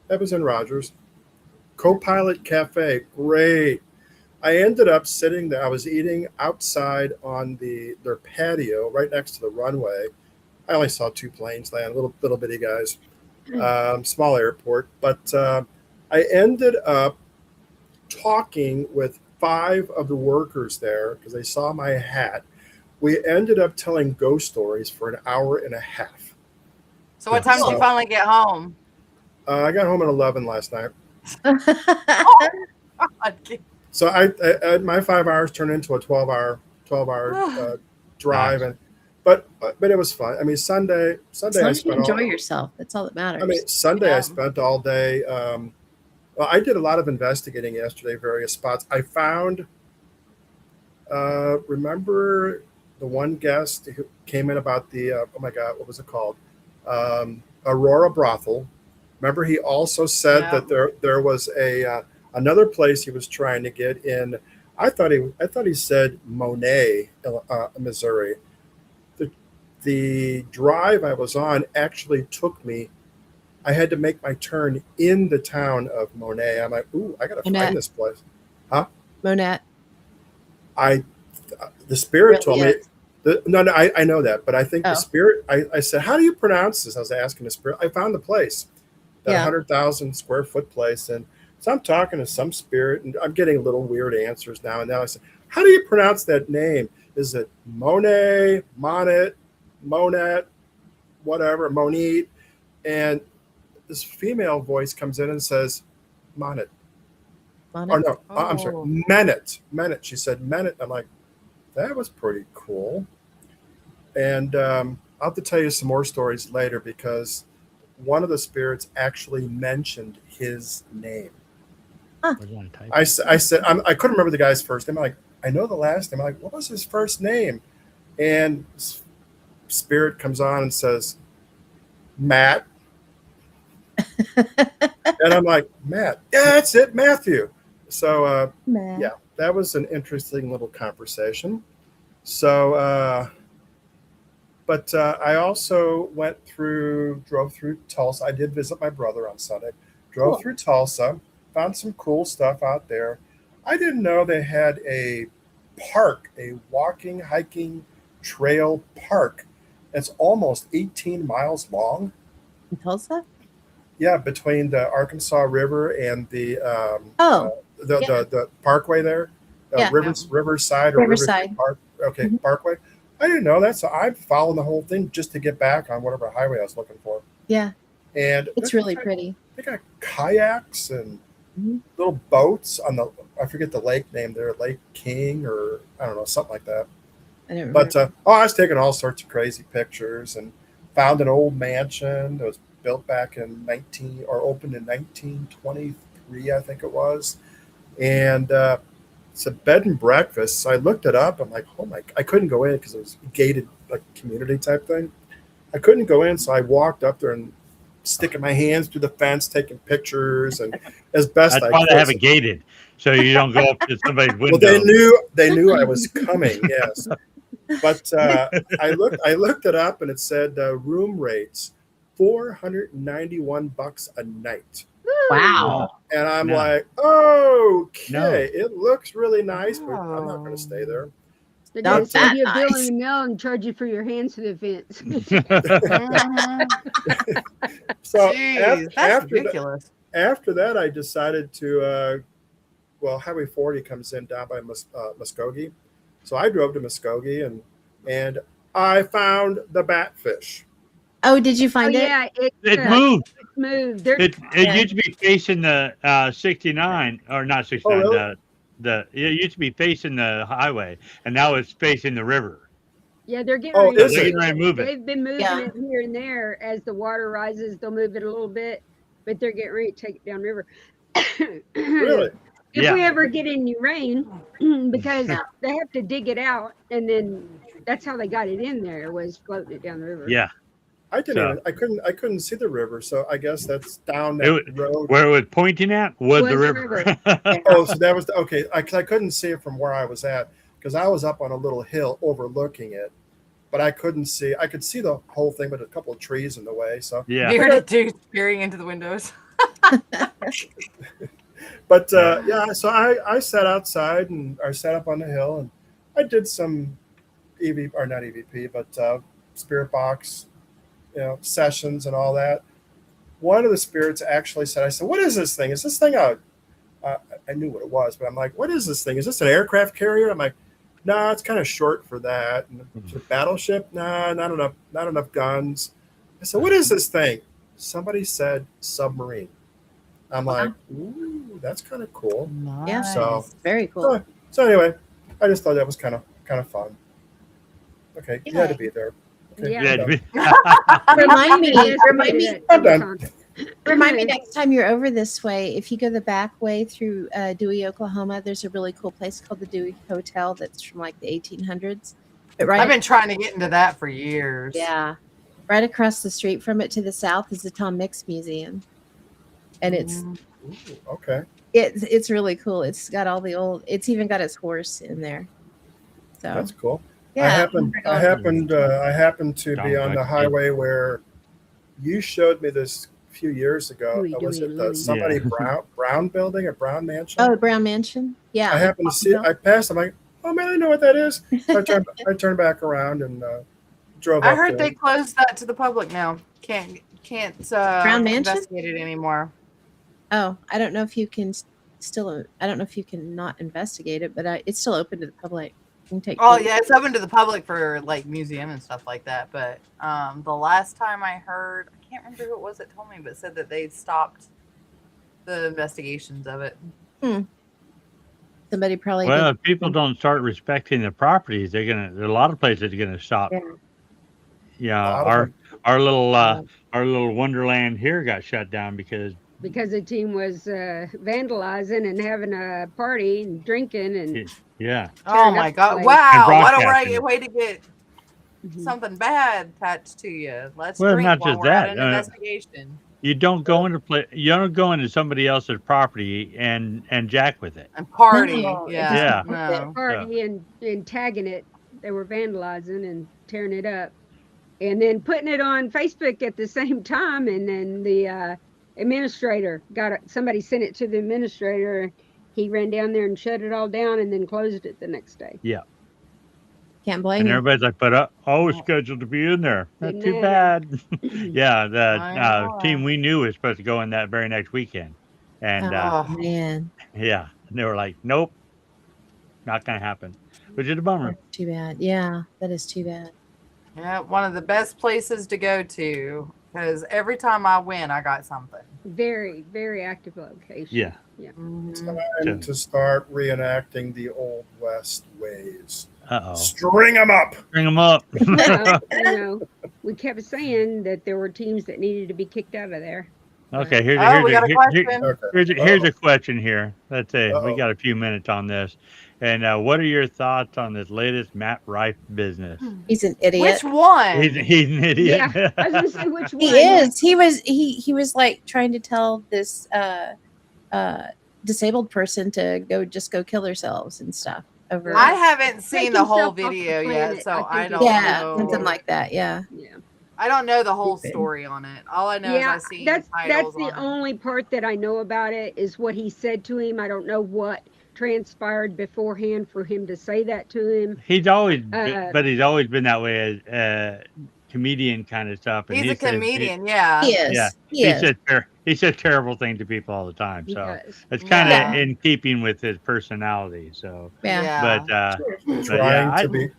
That was in Rogers. Co-pilot Cafe, great. I ended up sitting there. I was eating outside on their patio right next to the runway. I only saw 2 planes land, little bitty guys, small airport. But I ended up talking with 5 of the workers there because they saw my hat. We ended up telling ghost stories for an hour and a half. So what time did you finally get home? I got home at 11 last night. God. So I my 5 hours turned into a 12-hour drive, but it was fun. I mean, Sunday As long I as you spent enjoy yourself. That's all that matters. I mean, Sunday I Yeah. spent all day. Well, I did a lot of investigating yesterday, various spots. I found. Remember the one guest who came in about the oh my God, what was it called? Aurora Brothel. Remember, he also said Yeah. that there was a Another place he was trying to get in, I thought he said Monet, Missouri. The drive I was on actually took me. I had to make my turn in the town of Monet. I'm like, ooh, I gotta Monette. find this place. Huh? Monette. The spirit told Really me. No, I know that, but I think the Oh. spirit. I said, how do you pronounce this? I was asking the spirit. I found the place, that Yeah. 100,000 square foot place, and so I'm talking to some spirit, and I'm getting little weird answers now and then. I said, how do you pronounce that name? Is it Monet, Monet, Monet, whatever, Monit? And this female voice comes in and says, Monet. Monette. Or no, I'm sorry, Oh. Menet. Menet. She said Menet. I'm like, that was pretty cool. And I'll have to tell you some more stories later because one of the spirits actually mentioned his name. What do you want to type? I said, I couldn't remember the guy's first name. I'm like, I know the last name. I'm like, what was his first name? And spirit comes on and says, Matt. And I'm like, Matt. Yeah, that's it, Matthew. So, Man. yeah, that was an interesting little conversation. So, but I also drove through Tulsa. I did visit my brother on Sunday. Drove Cool. through Tulsa, found some cool stuff out there. I didn't know they had a park, a walking, hiking trail park. It's almost 18 miles long. In Tulsa? Yeah, between the Arkansas River and the Yeah. the parkway there, Yeah. Riverside or Riverside. Park. Okay, Mhm. Parkway. I didn't know that, so I'm following the whole thing just to get back on whatever highway I was looking for. Yeah. And It's really pretty. They got kayaks and Mhm. little boats on the, I forget the lake name there, Lake King or I don't know, something like that. I don't remember. But I was taking all sorts of crazy pictures and found an old mansion that was built back in opened in 1923, I think it was, and it's a bed and breakfast. So I looked it up. I'm like, oh my! I couldn't go in because it was gated, like community type thing. I couldn't go in, so I walked up there and sticking my hands through the fence, taking pictures, and as best That's I why could. they have it gated, so you don't go up to somebody's window. Well, they knew I was coming. Yes. But I looked it up, and it said room rates $491 a night, Wow. and I'm No. like, okay, No. it looks really nice, but I'm not going to stay there. They're Not going to send that you a bill nice. in the mail and charge you for your hands to the fence. So Jeez, that's ridiculous. after that, I decided to Highway 40 comes in down by Muskogee, so I drove to Muskogee and I found the batfish. Oh, did you find it? Yeah, It moved. It's moved. They're, It used to be facing the 69 or not 69. Oh, really? It used to be facing the highway, and now it's facing the river. yeah, they're getting Oh, ready to is They're it? getting ready to move it. They've been moving Yeah. it here and there as the water rises. They'll move it a little bit, but they're getting ready to take it downriver. Really? If Yeah. we ever get any rain, because they have to dig it out, and then that's how they got it in there, was floating it down the river. Yeah, I So- I couldn't see the river, so I guess that's down that road. where it was pointing at was the Was the river. Oh, so that was okay. I couldn't see it from where I was at because I was up on a little hill overlooking it, but I couldn't see. I could see the whole thing, but a couple of trees in the way. So, Yeah, Bearded dude peering into the windows. but yeah, so I sat outside and I sat up on the hill and I did some not EVP, but spirit box, sessions and all that. One of the spirits actually said, I said, what is this thing? Is this thing I knew what it was, but I'm like, what is this thing? Is this an aircraft carrier? I'm like, no, it's kind of short for that. And it's a battleship? Nah, not enough guns. I said, what is this thing? Somebody said submarine. I'm like, ooh, that's kind of cool. Yeah. So, Very cool. so anyway, I just thought that was kind of fun. Okay, you had to be there. Okay, Yeah. yeah. I'm done. Remind me. Yes, Remind we me. did. I'm done. Remind me next time you're over this way, if you go the back way through Dewey, Oklahoma, there's a really cool place called the Dewey Hotel that's from like the 1800s. But I've been trying to get into that for years. yeah, right across the street from it to the south is the Tom Mix Museum. and it's Mhm. Ooh, okay. it's really cool. It's got all the old. It's even got its horse in there. So That's cool. yeah, I happened to be Sounds on like the it. highway where you showed me this a few years ago. Louis, Was Louis, it the Louis. somebody Yeah. Brown building, a Brown mansion? Oh, Brown Mansion. Yeah. I happened to see it. I passed. I'm like, oh man, I know what that is. So I turned back around and drove I up heard there. they closed that to the public now. Can't Brown Mansion? investigate it anymore. Oh, I don't know if you can still. I don't know if you can not investigate it, but it's still open to the public. You can take. Oh tours. yeah, it's open to the public for like museum and stuff like that. But the last time I heard, I can't remember who it was that told me, but said that they stopped the investigations of it. Somebody probably. Well, did. if people don't start respecting the properties, there are a lot of places are gonna stop. Yeah. Yeah, A lot of them. our little wonderland here got shut down because Because the team was vandalizing and having a party and drinking and yeah. Oh Tearing my up god! the place. Wow, And what a broadcasting. way to get Mhm. something bad attached to you. Let's Well, drink not while just we're at that, an investigation You don't go into somebody else's property and jack with it. and party. No, it Yeah, Yeah. no. party and tagging it. They were vandalizing and tearing it up, and then putting it on Facebook at the same time. And then the administrator somebody sent it to the administrator. He ran down there and shut it all down, and then closed it the next day. Yeah. Can't blame And you. everybody's like, but I was scheduled to be in there. Not Didn't too matter. bad. Yeah, I the know team that. we knew was supposed to go in that very next weekend. And Oh Oh, man, yeah, and they were like, nope, not gonna happen. Which is a bummer. that's too bad. Yeah, that is too bad. yeah, one of the best places to go to because every time I win, I got something. Very, very active location. Yeah. Mhm. Time to start reenacting the old West ways. Uh-oh. String them up. Bring them up. Well, we kept saying that there were teams that needed to be kicked out of there. Okay, We got a question. Okay. here's a question here. Let's say we Uh-oh. got a few minutes on this. And what are your thoughts on this latest Matt Rife business? He's an idiot. Which one? He's an idiot. Yeah, I was gonna say which one. He is. He was like trying to tell this disabled person to go kill themselves and stuff over. I haven't seen Take the whole himself off the video yet, planet, so I I think don't yeah, know. something like that. Yeah. Yeah. I don't know the whole Stupid. story on it. All I know is Yeah, I see that's titles the on it. only part that I know about it is what he said to him. I don't know what transpired beforehand for him to say that to him. He's always been that way as comedian kind of stuff. And He's a says- comedian, yeah. He is. Yeah. He is. He says terrible things to people all the time. He So does. it's kind of Yeah. in keeping with his personality. So, Yeah. but Trying yeah, to be.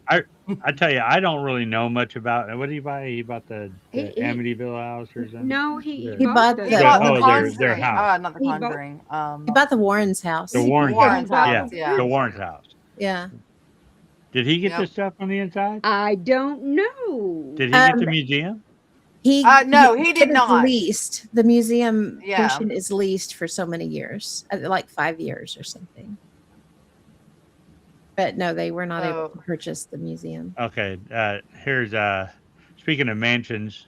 I tell you, I don't really know much about. What did he buy? He bought the He- Amityville house or something. No, he He bought the He the- bought Oh, the their Conjuring. house. Not the He bought- Conjuring. He bought the Warren's house. The Warren's Warren's house. house, Yeah, yeah. the Warren's house. Yeah. Did he get Yep. the stuff on the inside? I don't know. Did he get the museum? No, he did it is not. Leased. The museum Yeah. portion is leased for so many years, like 5 years or something. But no, they were not able to purchase the museum. Okay. Here's speaking of mansions,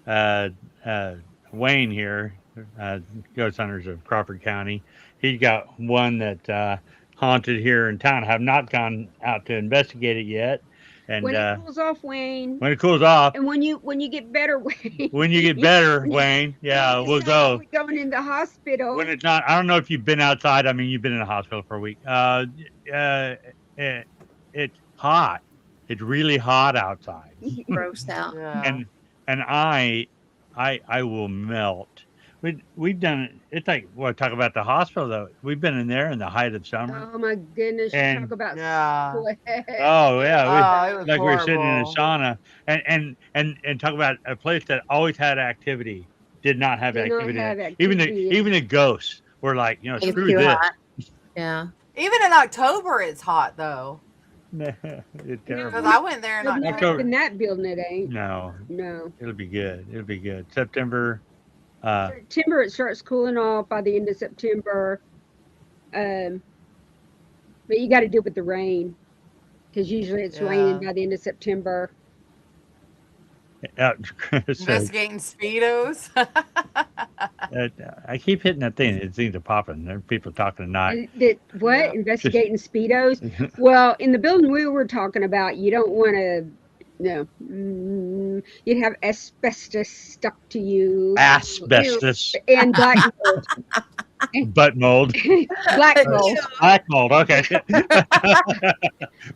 Wayne here, ghost hunters of Crawford County. He's got one that haunted here in town. I have not gone out to investigate it yet. And When it cools off, Wayne, when it cools off, and when you get better, Wayne. when you get better, Wayne, yeah, we'll go. We're going in the hospital. When it's not, I don't know if you've been outside. I mean, you've been in the hospital for a week. It's hot. It's really hot outside, Grossed out. Yeah. and I will melt. We've done it. It's like talk about the hospital though. We've been in there in the height of summer. Oh my goodness! And- Talk about Yeah. sweat. Oh yeah, It was like we were sitting in a horrible. sauna, and talk about a place that always had activity, did not have Did not activity. have in it. activity. Even the ghosts were like, It's screw too this. hot. Yeah. Even in October, it's hot though. It's Because terrible. I went there in But not October. in that building, it ain't. No, No. it'll be good. It'll be good. September. September, it starts cooling off by the end of September. But you got to deal with the rain because usually it's Yeah. raining by the end of September. Chris says, Investigating speedos. I keep hitting that thing. It seems to popping. There are people talking tonight. What? Yeah. Investigating speedos? Well, in the building we were talking about, you don't want to. No, you'd have asbestos stuck to you Asbestos, and black mold. butt mold, Black mold. black mold. Okay.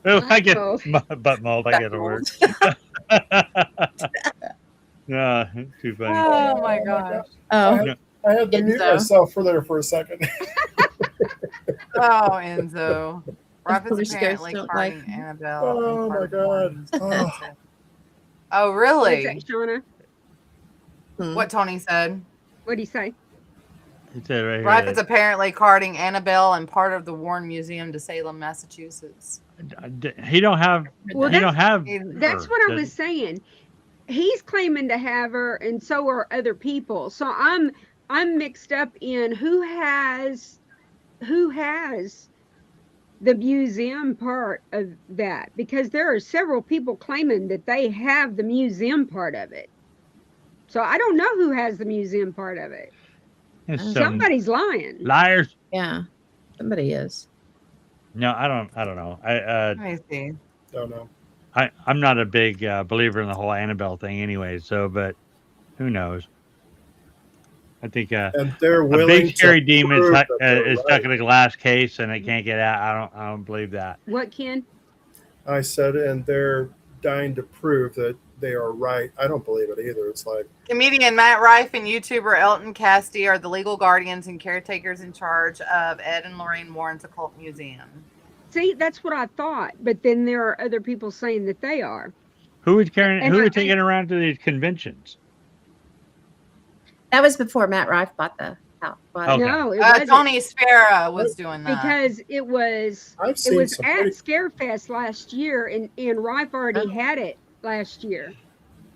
Well, I get mold. butt mold. I get a word. Yeah, too funny. Oh my gosh. Oh, I had to mute Enzo. myself for a second. Oh, Enzo. Rob is Police apparently ghosts don't carting like- Annabelle. Oh, and part my of God. Warren's Oh. Oh, What's really? that, Shauna? What Tony said. What do you say? It's right Rob here. is apparently carting Annabelle and part of the Warren Museum to Salem, Massachusetts. He don't have. Well, he don't have. That's her, what I does was saying. He's claiming to have her, and so are other people. So I'm mixed up in who has the museum part of that, because there are several people claiming that they have the museum part of it. So I don't know who has the museum part of it. he? Some Somebody's lying. liars. yeah. Somebody is. No, I don't know. I see. Don't know. I'm not a big believer in the whole Annabelle thing anyway. So, but who knows? I think And they're a willing big scary to demon prove that they're is right. stuck in a glass case and it can't get out. I don't believe that. What, Ken? I said, and they're dying to prove that they are right. I don't believe it either. It's like, Comedian Matt Rife and YouTuber Elton Casti are the legal guardians and caretakers in charge of Ed and Lorraine Warren's Occult Museum. See, that's what I thought. But then there are other people saying that they are. Who is carrying? And Who I- is taking around to these conventions? That was before Matt Rife bought the house. Okay. No, it wasn't. Tony Sparrow was doing that. Because it was I've seen some at pretty. Scarefest last year, and Rife already had it last year.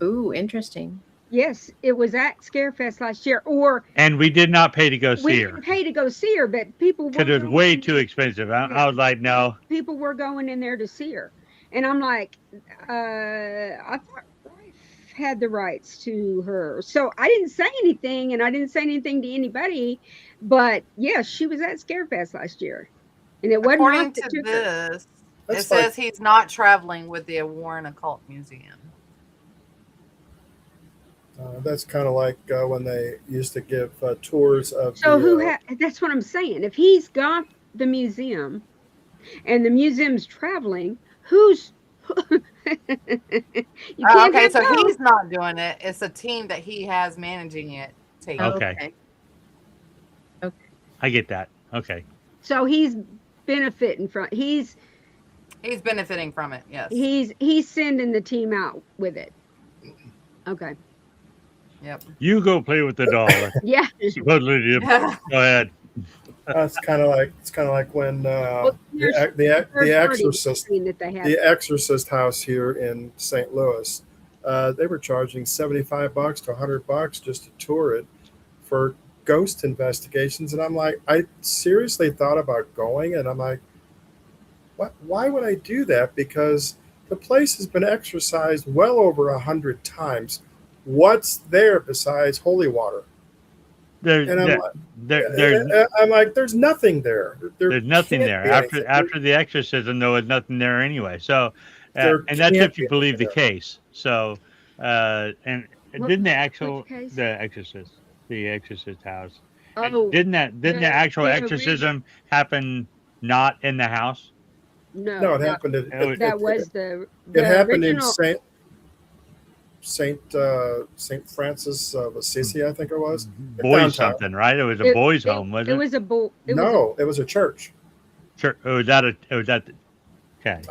Ooh, interesting. Yes, it was at Scarefest last year. Or And we did not pay to go we see her didn't pay to go see her, but people were because it was going way in- too expensive. I was like, no. People were going in there to see her, and I'm like, I thought Rife had the rights to her, so I didn't say anything, and I didn't say anything to anybody. But yes, she was at Scarefest last year, and it wasn't According Rife that to took her. this, it That's says he's not traveling with the Warren Occult Museum. That's kind of like when they used to give tours of. So the, that's what I'm saying. If he's got the museum and the museum's traveling, who's you can't Okay, have so both. he's not doing it. It's a team that he has managing it. Taking. Okay. I get that. Okay. So he's benefiting from He's benefiting from it. Yes. he's sending the team out with it. Okay. Yep. You go play with the doll. Yeah. Supposedly, go ahead. it's kind of like when Well, there's the third parties Exorcist, saying that they have the Exorcist house here in St. Louis, they were charging $75 to $100 just to tour it for ghost investigations, and I'm like, I seriously thought about going, and I'm like, what? Why would I do that? Because the place has been exorcised well over 100 times. What's there besides holy water? There's And I'm like, there's nothing there. there's nothing can't there be anything. after the exorcism. There was nothing there anyway. So, There and that's can't if you be believe the anything there. case. So, and What- didn't the actual which case? the exorcist house? Oh Didn't the actual the exorcism happen not in the house? No, it happened. that was the It happened in original. Saint Francis of Assisi, I think it was. Boys Downtown. something, right? It was a boys' home, wasn't it? It was a bull. No, it was a church. Sure. Was that okay.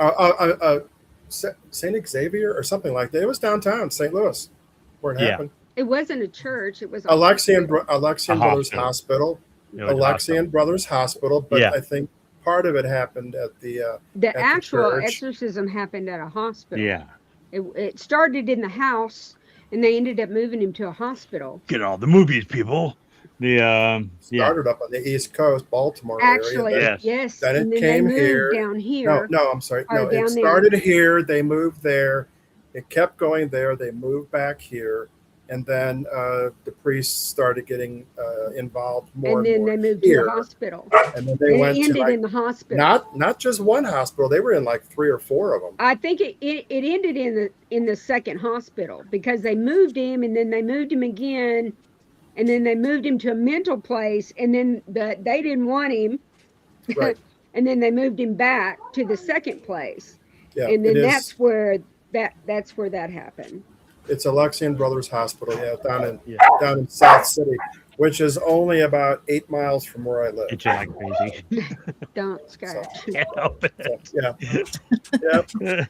Saint Xavier or something like that. It was downtown St. Louis, where it Yeah. happened. It wasn't a church. It was a Alexian hospital. Brothers Hospital. It was Alexian Brothers Hospital, but Yeah. I think part of it happened at the. The at the actual church. exorcism happened at a hospital. Yeah. It started in the house, and they ended up moving him to a hospital. Get all the movies, people. The yeah. Started up on the East Coast, Baltimore Actually, area. Yes. Then it and then came they moved here. down here. No, I'm sorry. Or No, down it there. started here. They moved there. It kept going there. They moved back here, and then the priests started getting involved more and then more they moved to here. the hospital. And then they went It to ended like, in the hospital. not just one hospital. They were in like 3 or 4 of them. I think it ended in the second hospital because they moved him and then they moved him again and then they moved him to a mental place and then they didn't want him. Right. And then they moved him back to the second place. Yeah, And then it is. that's where that happened. It's Alexian Brothers Hospital, down Yeah. in South City, which is only about 8 miles from where I live. It's like crazy. Don't scratch. Can't help it. So, yeah.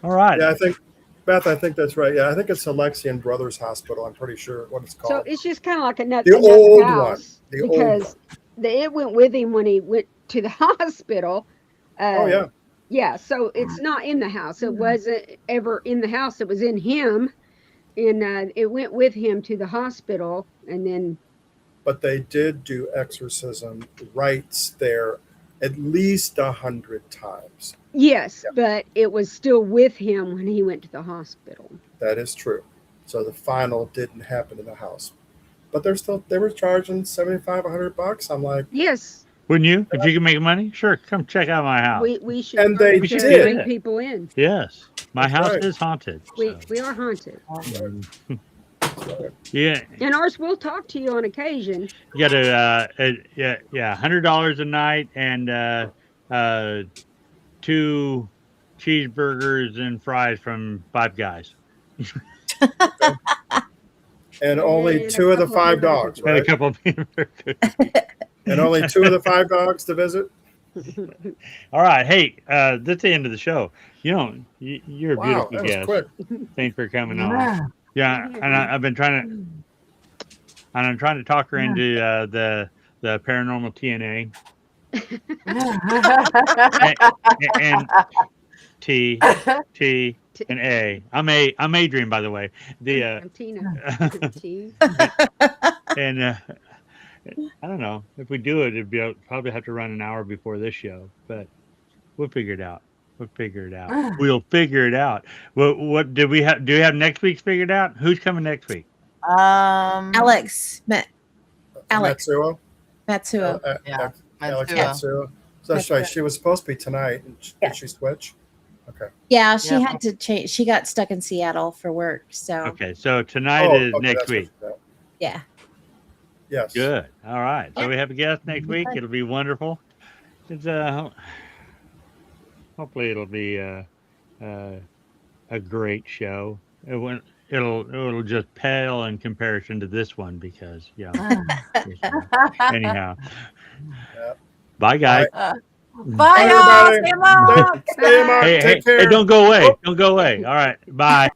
All right. Yeah, I think, Beth, I think that's right. Yeah, I think it's Alexian Brothers Hospital. I'm pretty sure what it's So called. it's just kind of like The another old house one. The old because it went with him when he went to the hospital. Oh, yeah. Yeah, so it's not in the house. It wasn't ever in the house. It was in him, and it went with him to the hospital, and then. But they did do exorcism rites there at least 100 times. Yes, Yeah. but it was still with him when he went to the hospital. That is true. So the final didn't happen in the house. But they were charging $75-$100. I'm like, Yes, Wouldn't you? If you can make money, sure. Come check out my house. we should. And they we should did. bring people in. Yes. My That's house right. is haunted. We are haunted, Yeah. and ours will talk to you on occasion. You got to, $100 a night and 2 cheeseburgers and fries from Five Guys. and only And 2 of the 5 dogs, Had a right? couple of peanut butter cookies. And only 2 of the 5 dogs to visit? All right. Hey, that's the end of the show. You're a Wow, beautiful that was guest. quick. Thanks for coming on. Yeah, and I've been trying to talk her into the paranormal TNA and T and A. I'm Adrian, by the way. I'm Tina. T. And I don't know if we do it, probably have to run an hour before this show, but we'll figure it out. We'll figure it out. What do we have? Do we have next week's figured out? Who's coming next week? Alex. Alex. Matsuo? Matsuo. Yeah, Alex Matsuo. Matsuo. So that's right. She was supposed to be tonight. Did she switch? Okay. Yeah, she Yep. had to change. She got stuck in Seattle for work. So Okay, so tonight is okay, next that's week. what- yeah. Yes. Good. All right. So we have a guest next week. It'll be wonderful. It's hopefully it'll be a great show. It'll just pale in comparison to this one because anyhow. Yep. Bye guys. Bye, y'all. Everybody. Stay Stay, stay, Mark. Hey, Take care. don't go away. Don't go away. All right. Bye.